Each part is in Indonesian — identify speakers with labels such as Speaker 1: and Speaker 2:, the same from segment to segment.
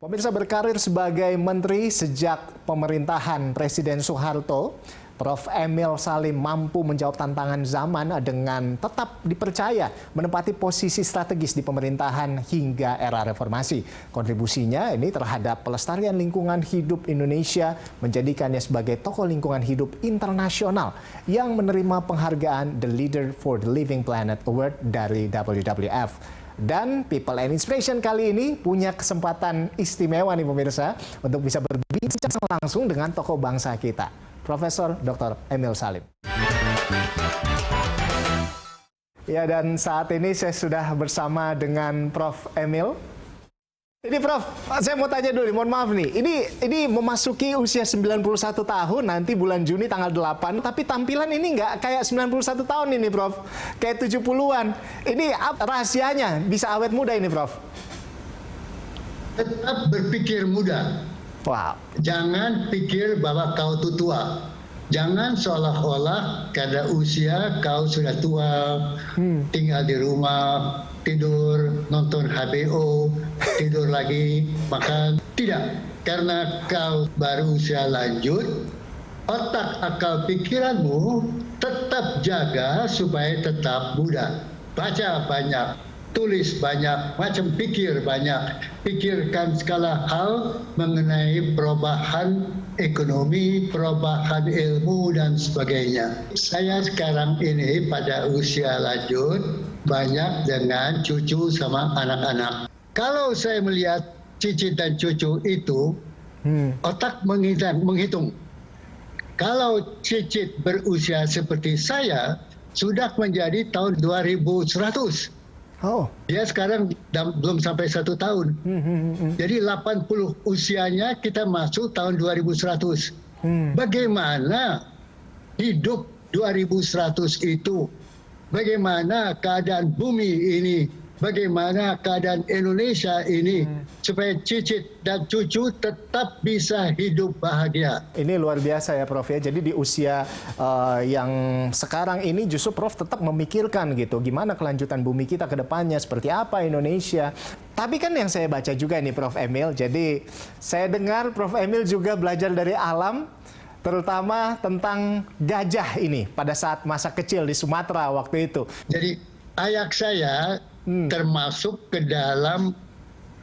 Speaker 1: Pemirsa, berkarir sebagai menteri sejak pemerintahan Presiden Soeharto, Prof. Emil Salim mampu menjawab tantangan zaman dengan tetap dipercaya menempati posisi strategis di pemerintahan hingga era reformasi. Kontribusinya ini terhadap pelestarian lingkungan hidup Indonesia menjadikannya sebagai tokoh lingkungan hidup internasional yang menerima penghargaan The Leader for the Living Planet Award dari WWF. Dan People and Inspiration kali ini punya kesempatan istimewa nih pemirsa untuk bisa berbincang langsung dengan tokoh bangsa kita, Profesor Dr. Emil Salim. Ya, dan saat ini saya sudah bersama dengan Prof. Emil. Ini Prof, saya mau tanya dulu, mohon maaf nih. Ini memasuki usia 91 tahun nanti bulan Juni tanggal 8, tapi tampilan ini nggak kayak 91 tahun ini, Prof. Kayak 70-an. Ini rahasianya bisa awet muda ini, Prof?
Speaker 2: Tetap berpikir muda.
Speaker 1: Wow.
Speaker 2: Jangan pikir bahwa kau tua. Jangan seolah-olah karena usia kau sudah tua, tinggal di rumah, tidur, nonton HBO, tidur lagi, makan. Tidak, karena kau baru usia lanjut, otak akal pikiranmu tetap jaga supaya tetap muda. Baca banyak, tulis banyak, macam pikir banyak. Pikirkan segala hal mengenai perubahan ekonomi, perubahan ilmu, dan sebagainya. Saya sekarang ini pada usia lanjut, banyak dengan cucu sama anak-anak. Kalau saya melihat cicit dan cucu itu, otak menghitung. Kalau cicit berusia seperti saya, sudah menjadi tahun 2100.
Speaker 1: Oh.
Speaker 2: Dia sekarang belum sampai 1 tahun. Jadi 80 usianya kita masuk tahun 2100. Bagaimana hidup 2100 itu? Bagaimana keadaan bumi ini? Bagaimana keadaan Indonesia ini? Supaya cicit dan cucu tetap bisa hidup bahagia.
Speaker 1: Ini luar biasa ya Prof ya. Jadi di usia yang sekarang ini justru Prof tetap memikirkan gitu. Gimana kelanjutan bumi kita ke depannya, seperti apa Indonesia. Tapi kan yang saya baca juga nih Prof Emil. Jadi saya dengar Prof Emil juga belajar dari alam, terutama tentang gajah ini pada saat masa kecil di Sumatera waktu itu.
Speaker 2: Jadi ayah saya termasuk ke dalam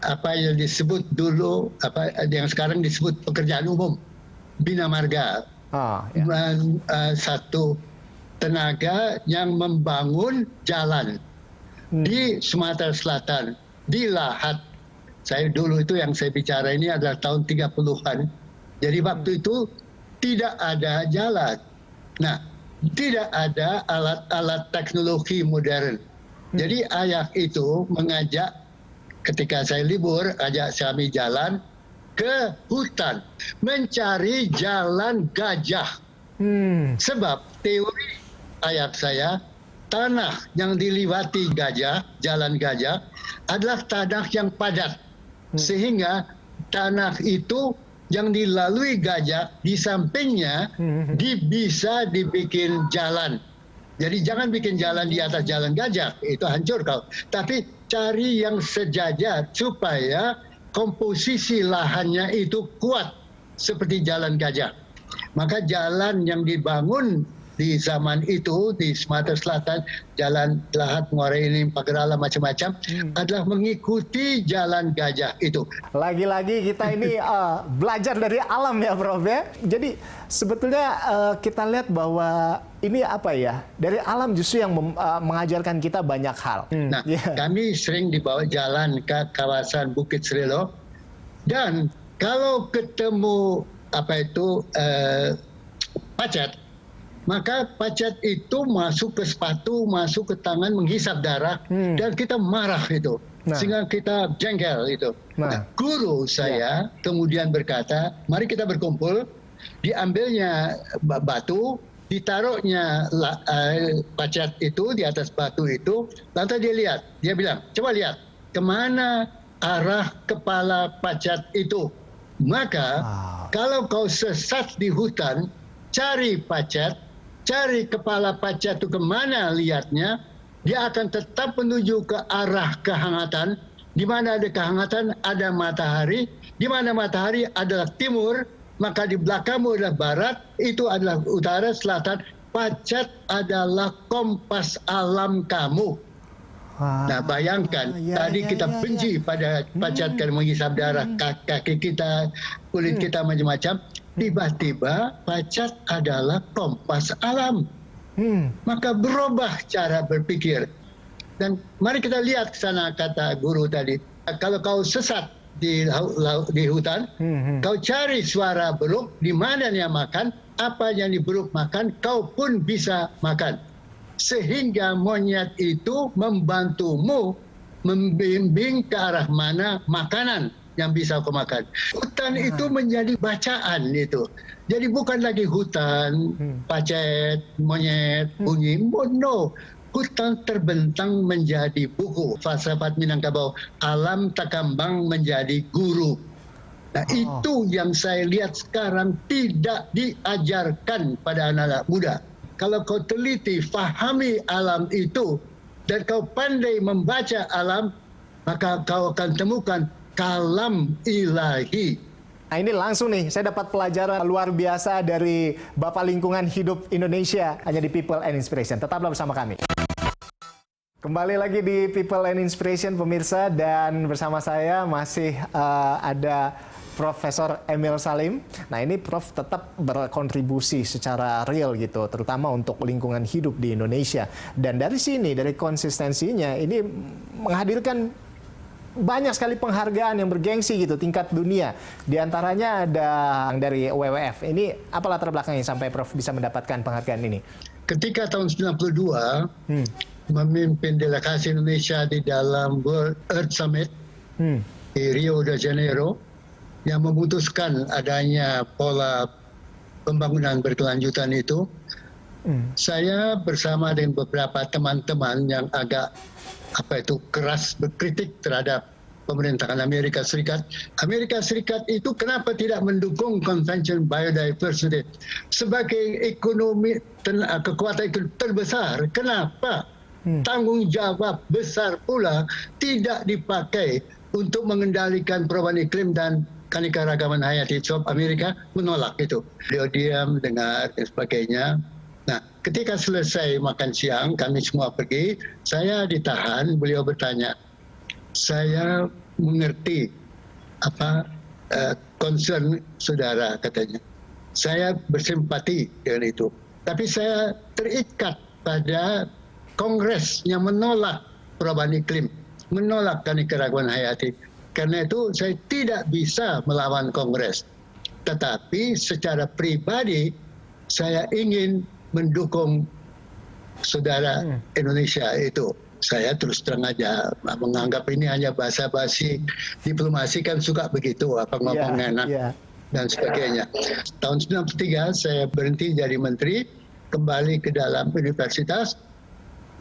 Speaker 2: apa yang disebut dulu, apa yang sekarang disebut pekerjaan umum, Bina Marga. Satu tenaga yang membangun jalan di Sumatera Selatan, di Lahat. Saya dulu itu yang saya bicara ini adalah tahun 30-an. Jadi waktu itu tidak ada jalan. Nah, tidak ada alat-alat teknologi modern. Jadi ayah itu mengajak, ketika saya libur, ajak kami jalan ke hutan, mencari jalan gajah. Sebab teori ayah saya, tanah yang dilewati gajah, jalan gajah, adalah tanah yang padat. Sehingga tanah itu yang dilalui gajah, di sampingnya bisa dibikin jalan. Jadi jangan bikin jalan di atas jalan gajah, itu hancur kau. Tapi cari yang sejajar supaya komposisi lahannya itu kuat seperti jalan gajah. Maka jalan yang dibangun di zaman itu di Sumatera Selatan, jalan Lahat, Muara Enim, Pagerala, macam-macam, adalah mengikuti jalan gajah itu.
Speaker 1: Lagi-lagi kita ini belajar dari alam ya Prof ya. Jadi sebetulnya kita lihat bahwa ini apa ya, dari alam justru yang mengajarkan kita banyak hal.
Speaker 2: Nah, kami sering dibawa jalan ke kawasan Bukit Serelo, dan kalau ketemu pacat, maka pacat itu masuk ke sepatu, masuk ke tangan, menghisap darah, dan kita marah itu. Sehingga kita jengkel itu. Nah, guru saya kemudian berkata, mari kita berkumpul, diambilnya batu, ditaruhnya pacat itu di atas batu itu, lantas dia bilang, coba lihat, kemana arah kepala pacat itu. Maka, kalau kau sesat di hutan, cari pacat, cari kepala pacat itu kemana lihatnya, dia akan tetap menuju ke arah kehangatan Di mana ada kehangatan, ada matahari. Di mana matahari adalah timur, maka di belakangmu adalah barat, itu adalah utara, selatan. Pacat adalah kompas alam kamu. Nah, bayangkan tadi kita benci pada pacat karena menghisap darah kaki kita, kulit kita macam-macam. Tiba-tiba pacat adalah kompas alam. Maka berubah cara berpikir. Dan mari kita lihat ke sana, kata guru tadi. Kalau kau sesat di hutan, kau cari suara beruk, di mana dia makan, apa yang diberuk makan, kau pun bisa makan. Sehingga monyet itu membantumu membimbing ke arah mana makanan yang bisa kau makan. Hutan itu menjadi bacaan itu. Jadi bukan lagi hutan, pacet, monyet, bunyi. No. Hutan terbentang menjadi buku. Falsafat Minangkabau, alam takambang menjadi guru. Nah, itu yang saya lihat sekarang tidak diajarkan pada anak-anak muda. Kalau kau teliti, fahami alam itu, dan kau pandai membaca alam, maka kau akan temukan kalam ilahi.
Speaker 1: Nah, ini langsung nih, saya dapat pelajaran luar biasa dari Bapak Lingkungan Hidup Indonesia, hanya di People and Inspiration. Tetaplah bersama kami. Kembali lagi di People and Inspiration, pemirsa, dan bersama saya masih ada Profesor Emil Salim. Nah, ini Prof tetap berkontribusi secara real gitu, terutama untuk lingkungan hidup di Indonesia. Dan dari sini, dari konsistensinya, ini menghadirkan banyak sekali penghargaan yang bergengsi gitu, tingkat dunia. Di antaranya ada dari WWF. Ini apa latar belakangnya sampai Prof bisa mendapatkan penghargaan ini?
Speaker 2: Ketika tahun 92, memimpin delegasi Indonesia di dalam World Earth Summit di Rio de Janeiro, yang memutuskan adanya pola pembangunan berkelanjutan itu, saya bersama dengan beberapa teman-teman yang agak keras berkritik terhadap pemerintahan Amerika Serikat. Amerika Serikat itu kenapa tidak mendukung Convention Biodiversity sebagai ekonomi kekuatan ekonomi terbesar? Kenapa tanggung jawab besar pula tidak dipakai untuk mengendalikan perubahan iklim dan keanekaragaman hayati? Sebab Amerika menolak itu. Beliau diam, dengar, dan sebagainya. Nah, ketika selesai makan siang, kami semua pergi, saya ditahan, beliau bertanya, saya mengerti apa concern saudara, katanya. Saya bersimpati dengan itu. Tapi saya terikat pada Kongres yang menolak perubahan iklim, menolak keanekaragaman hayati. Karena itu saya tidak bisa melawan Kongres. Tetapi secara pribadi saya ingin mendukung saudara Indonesia itu. Saya terus terang aja menganggap ini hanya basa-basi. Diplomasi kan suka begitu, apa ngomong enak dan sebagainya. Tahun 93 saya berhenti jadi menteri, kembali ke dalam universitas.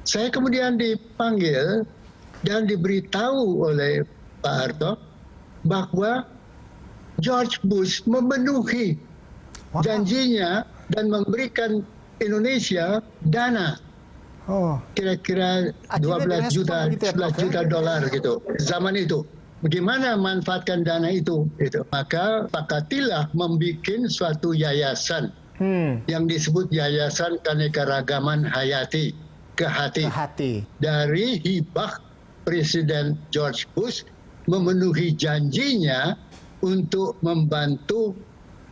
Speaker 2: Saya kemudian dipanggil dan diberitahu oleh Pak Harto bahwa George Bush memenuhi janjinya dan memberikan Indonesia dana kira-kira 12 juta, 11 juta dolar gitu zaman itu. Bagaimana manfaatkan dana itu? Gitu. Maka pakatilah membuat suatu yayasan yang disebut Yayasan Keanekaragaman Hayati, Kehati. Dari hibah Presiden George Bush memenuhi janjinya untuk membantu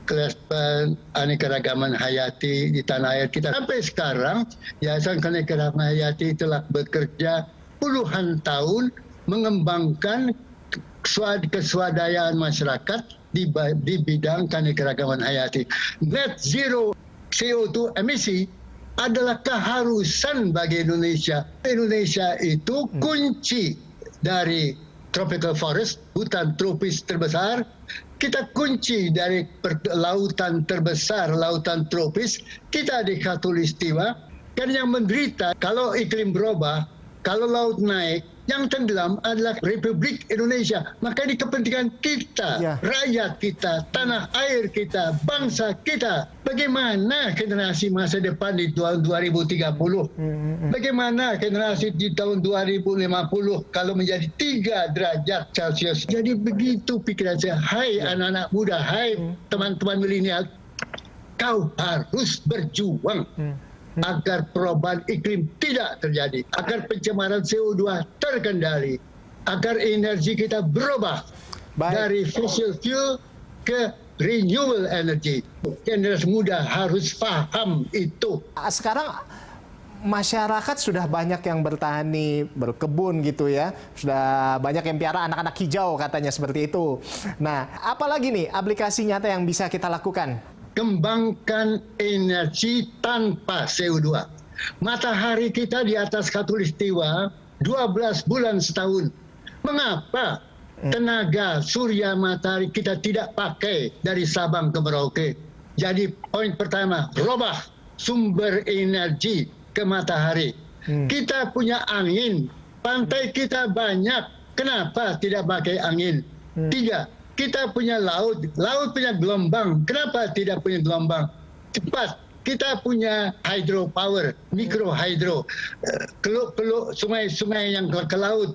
Speaker 2: keanekaragaman hayati di tanah air kita. Sampai sekarang, Yayasan Keanekaragaman Hayati telah bekerja puluhan tahun mengembangkan keswadayaan masyarakat di bidang keanekaragaman hayati. Net zero CO2 emisi adalah keharusan bagi Indonesia. Indonesia itu kunci dari tropical forest, hutan tropis terbesar. Kita kunci dari lautan terbesar, lautan tropis. Kita di Khatulistiwa. Kan yang menderita kalau iklim berubah, kalau laut naik, Yang tenggelam adalah Republik Indonesia. Maka ini kepentingan kita, rakyat kita, tanah air kita, bangsa kita. Bagaimana generasi masa depan di tahun 2030? Bagaimana generasi di tahun 2050 kalau menjadi 3 derajat Celcius? Jadi begitu pikiran saya. Hai anak-anak muda, hai teman-teman milenial, kau harus berjuang agar perubahan iklim tidak terjadi, agar pencemaran CO2 terkendali, agar energi kita berubah dari fossil fuel ke renewable energy. Generasi muda harus paham itu.
Speaker 1: Sekarang masyarakat sudah banyak yang bertani, berkebun gitu ya. Sudah banyak yang piara anak-anak hijau katanya seperti itu. Nah, apalagi nih aplikasi nyata yang bisa kita lakukan?
Speaker 2: Kembangkan energi tanpa CO2. Matahari kita di atas khatulistiwa 12 bulan setahun. Mengapa tenaga surya matahari kita tidak pakai dari Sabang ke Merauke? Jadi poin pertama, robah sumber energi ke matahari. Kita punya angin, pantai kita banyak. Kenapa tidak pakai angin? 3, kita punya laut, laut punya gelombang. Kenapa tidak punya gelombang? Cepat, kita punya hydropower, mikro hydro, keluk-keluk sungai-sungai yang ke laut.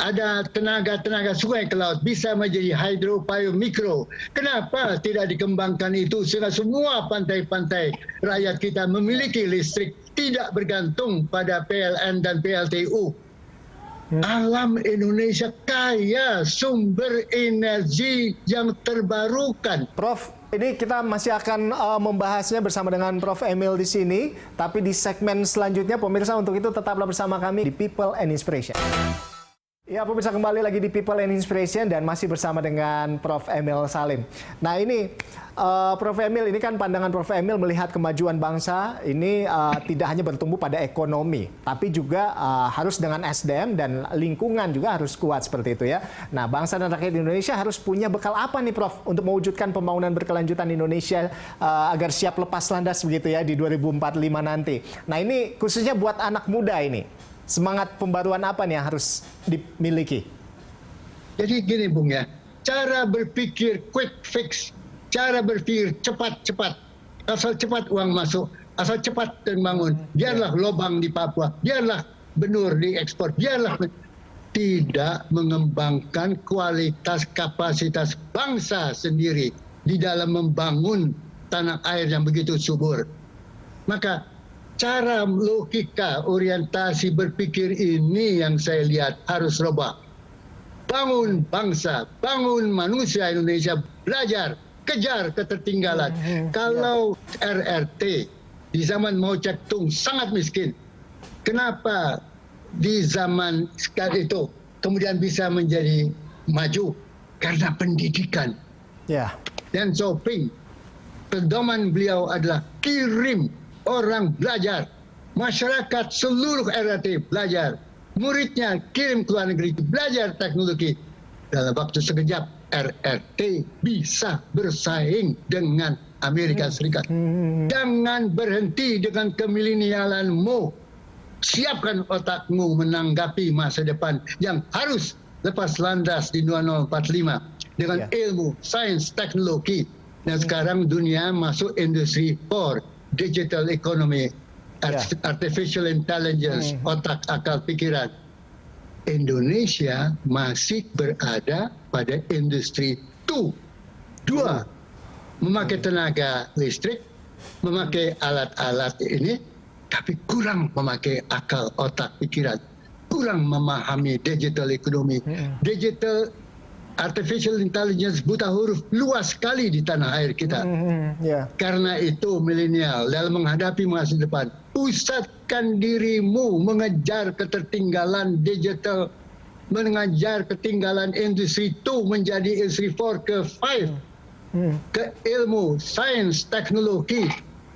Speaker 2: Ada tenaga-tenaga sungai ke laut bisa menjadi hydropower mikro. Kenapa tidak dikembangkan itu sehingga semua pantai-pantai rakyat kita memiliki listrik, tidak bergantung pada PLN dan PLTU. Alam Indonesia kaya sumber energi yang terbarukan.
Speaker 1: Prof, ini kita masih akan membahasnya bersama dengan Prof. Emil di sini. Tapi di segmen selanjutnya, pemirsa, untuk itu tetaplah bersama kami di People and Inspiration. Ya, pemirsa, kembali lagi di People and Inspiration dan masih bersama dengan Prof. Emil Salim. Nah ini, Prof. Emil, ini kan pandangan Prof. Emil melihat kemajuan bangsa ini tidak hanya bertumbuh pada ekonomi, tapi juga harus dengan SDM dan lingkungan juga harus kuat seperti itu ya. Nah, bangsa dan rakyat Indonesia harus punya bekal apa nih Prof. untuk mewujudkan pembangunan berkelanjutan Indonesia agar siap lepas landas begitu ya di 2045 nanti. Nah ini khususnya buat anak muda ini. Semangat pembaruan apa nih yang harus dimiliki?
Speaker 2: Jadi gini Bung ya, cara berpikir quick fix, cara berpikir cepat-cepat, asal cepat uang masuk, asal cepat dan bangun, biarlah lubang di Papua, biarlah benur diekspor, biarlah tidak mengembangkan kualitas kapasitas bangsa sendiri di dalam membangun tanah air yang begitu subur. Maka cara logika orientasi berpikir ini yang saya lihat harus rubah. Bangun bangsa, bangun manusia Indonesia, belajar, kejar ketertinggalan. Kalau RRT di zaman Mao Zedong sangat miskin, kenapa di zaman sekarang itu kemudian bisa menjadi maju? Karena pendidikan. Dan Xiaoping, pedoman beliau adalah kirim orang belajar, masyarakat seluruh RRT belajar, muridnya kirim ke luar negeri belajar teknologi. Dalam waktu sekejap RRT bisa bersaing dengan Amerika Serikat. Jangan berhenti dengan kemilenialanmu. Siapkan otakmu menanggapi masa depan yang harus lepas landas di 2045 dengan ilmu, sains, teknologi. Dan sekarang dunia masuk industri 4. Digital economy, artificial intelligence, otak akal pikiran. Indonesia masih berada pada industri 2. Memakai tenaga listrik, memakai alat-alat ini, tapi kurang memakai akal otak pikiran, kurang memahami digital economy. Digital artificial intelligence buta huruf luas sekali di tanah air kita. Karena itu milenial dalam menghadapi masa depan, pusatkan dirimu mengejar ketertinggalan digital, mengejar ketinggalan industri 2 menjadi industri 4 ke 5, ke ilmu, sains, teknologi.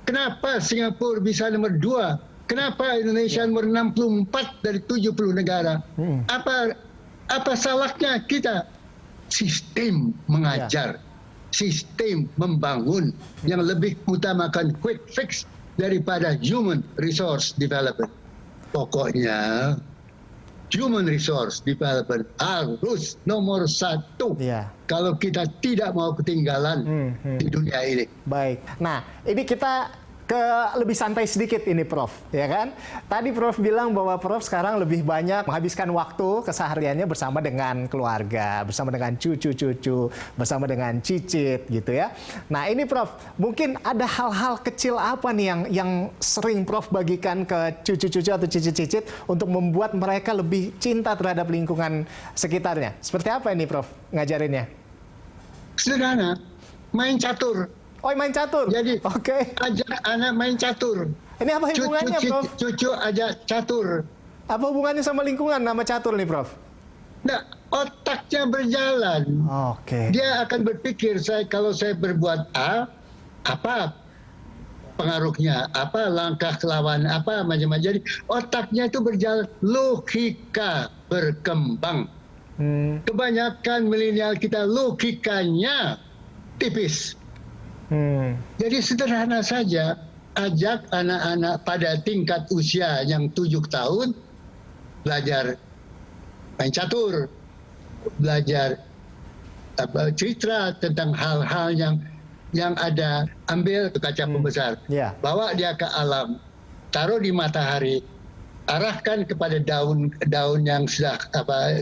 Speaker 2: Kenapa Singapura bisa nomor 2? Kenapa Indonesia nomor 64 dari 70 negara? Apa salahnya kita? Sistem mengajar, sistem membangun yang lebih utamakan quick fix daripada human resource development. Pokoknya human resource development harus nomor satu.
Speaker 1: Iya.
Speaker 2: Kalau kita tidak mau ketinggalan di dunia ini.
Speaker 1: Baik. Nah, ini kita ke lebih santai sedikit ini, Prof. Ya kan? Tadi Prof bilang bahwa Prof sekarang lebih banyak menghabiskan waktu kesehariannya bersama dengan keluarga, bersama dengan cucu-cucu, bersama dengan cicit, gitu ya. Nah, ini Prof, mungkin ada hal-hal kecil apa nih yang sering Prof bagikan ke cucu-cucu atau cicit-cicit untuk membuat mereka lebih cinta terhadap lingkungan sekitarnya? Seperti apa ini, Prof, ngajarinnya?
Speaker 2: Sederhana, main catur.
Speaker 1: Oh, main catur?
Speaker 2: Jadi,
Speaker 1: Oke.
Speaker 2: ajak anak main catur.
Speaker 1: Ini apa hubungannya, Prof?
Speaker 2: Cucu ajak catur.
Speaker 1: Apa hubungannya sama lingkungan nama catur nih, Prof?
Speaker 2: Nah, otaknya berjalan.
Speaker 1: Oke.
Speaker 2: Dia akan berpikir, kalau saya berbuat A, apa pengaruhnya, apa langkah lawan, apa macam-macam. Jadi otaknya itu berjalan, logika berkembang. Kebanyakan milenial kita logikanya tipis. Jadi sederhana saja, ajak anak-anak pada tingkat usia yang 7 tahun belajar main catur, belajar cerita tentang hal-hal yang ada, ambil ke kaca pembesar, bawa dia ke alam, taruh di matahari, arahkan kepada daun yang sudah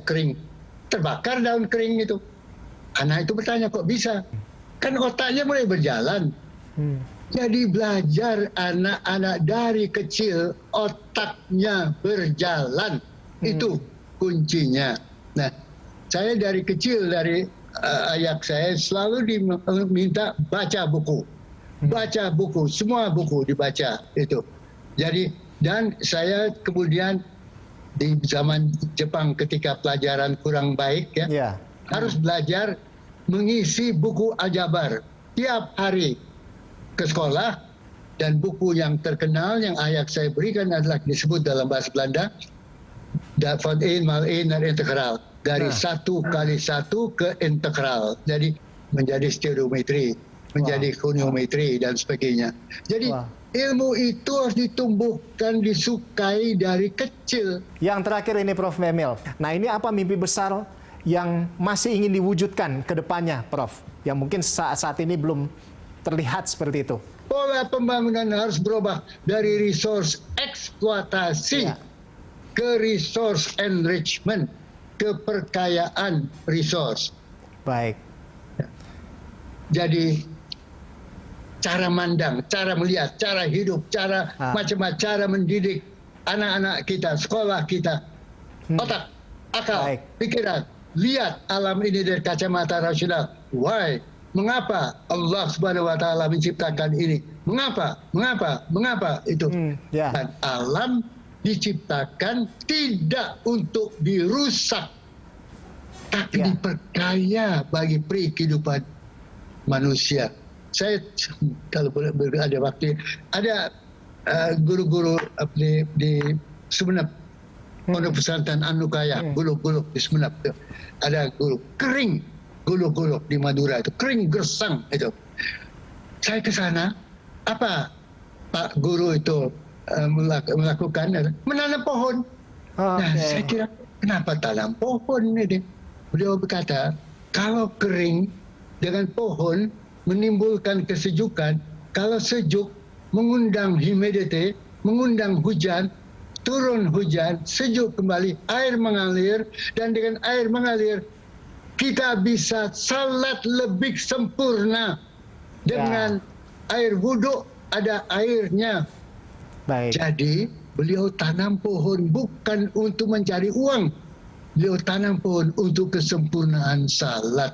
Speaker 2: kering, terbakar daun kering itu. Anak itu bertanya, kok bisa? Kan otaknya mulai berjalan. Jadi belajar anak-anak dari kecil, otaknya berjalan. Itu kuncinya. Nah, saya dari kecil, dari ayah saya selalu diminta baca buku. Baca buku, semua buku dibaca itu. Jadi, dan saya kemudian di zaman Jepang ketika pelajaran kurang baik ya. Harus belajar mengisi buku aljabar tiap hari ke sekolah, dan buku yang terkenal yang ayah saya berikan adalah disebut dalam bahasa Belanda van 1 mal 1 dan integral, dari 1 kali 1 ke integral, jadi menjadi stereometri, menjadi koniometri dan sebagainya. Jadi ilmu itu harus ditumbuhkan, disukai dari kecil.
Speaker 1: Yang terakhir ini Prof Emil. Nah, ini apa mimpi besar yang masih ingin diwujudkan ke depannya, Prof? Yang mungkin saat ini belum terlihat seperti itu.
Speaker 2: Pola pembangunan harus berubah dari resource eksploitasi ke resource enrichment, keperkayaan resource.
Speaker 1: Baik.
Speaker 2: Jadi cara mandang, cara melihat, cara hidup, cara macam-macam, cara mendidik anak-anak kita, sekolah kita, otak, akal, pikiran. Lihat alam ini dari kacamata rasional. Why? Mengapa Allah Subhanahu wa Ta'ala menciptakan ini? Mengapa? Mengapa? Mengapa? Itu. Dan alam diciptakan tidak untuk dirusak, tapi diperkaya bagi kehidupan manusia. Saya kalau ada waktu, ada guru-guru di Sumeneb, Pondok Pesantren Anukaya, Guluk-Guluk di Sumeneb. Ada guru kering, Guluk-Guluk di Madura itu kering gersang itu. Saya ke sana, apa Pak Guru itu melakukan? Menanam pohon. Nah, saya kira kenapa tanam pohon ini? Beliau berkata, kalau kering dengan pohon menimbulkan kesejukan, kalau sejuk mengundang humidity, mengundang hujan, turun hujan, sejuk kembali, air mengalir, dan dengan air mengalir kita bisa salat lebih sempurna. Dengan air wudhu ada airnya.
Speaker 1: Baik.
Speaker 2: Jadi beliau tanam pohon bukan untuk mencari uang, beliau tanam pohon untuk kesempurnaan salat.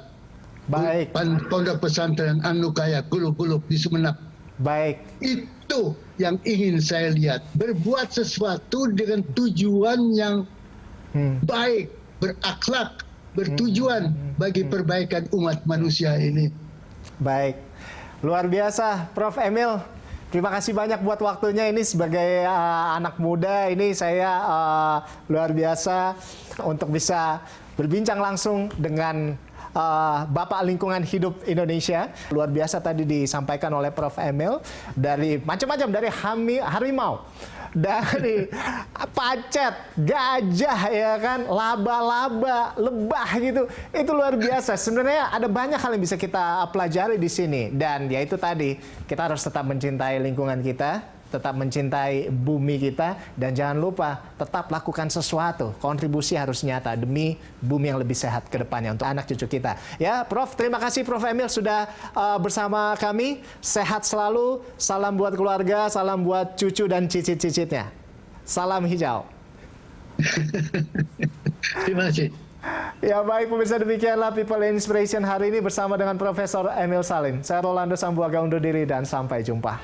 Speaker 1: Baik.
Speaker 2: Pondok Pesantren Anukaya Guluk-Guluk di Sumeneb.
Speaker 1: Baik.
Speaker 2: Itu yang ingin saya lihat, berbuat sesuatu dengan tujuan yang baik, berakhlak, bertujuan bagi perbaikan umat manusia ini.
Speaker 1: Baik, luar biasa Prof Emil. Terima kasih banyak buat waktunya ini sebagai anak muda. Ini saya luar biasa untuk bisa berbincang langsung dengan Bapak Lingkungan Hidup Indonesia. Luar biasa tadi disampaikan oleh Prof Emil, dari macam-macam, dari harimau, dari pacet, gajah ya kan, laba-laba, lebah gitu. Itu luar biasa. Sebenarnya ada banyak hal yang bisa kita pelajari di sini. Dan ya itu tadi, kita harus tetap mencintai lingkungan kita, tetap mencintai bumi kita, dan jangan lupa tetap lakukan sesuatu. Kontribusi harus nyata demi bumi yang lebih sehat ke depannya untuk anak cucu kita. Ya, Prof, terima kasih Prof Emil sudah bersama kami. Sehat selalu, salam buat keluarga, salam buat cucu dan cicit-cicitnya. Salam hijau.
Speaker 2: Terima kasih.
Speaker 1: Ya baik pemirsa, demikianlah People Inspiration hari ini bersama dengan Profesor Emil Salim. Saya Rolando Sambuaga undur diri dan sampai jumpa.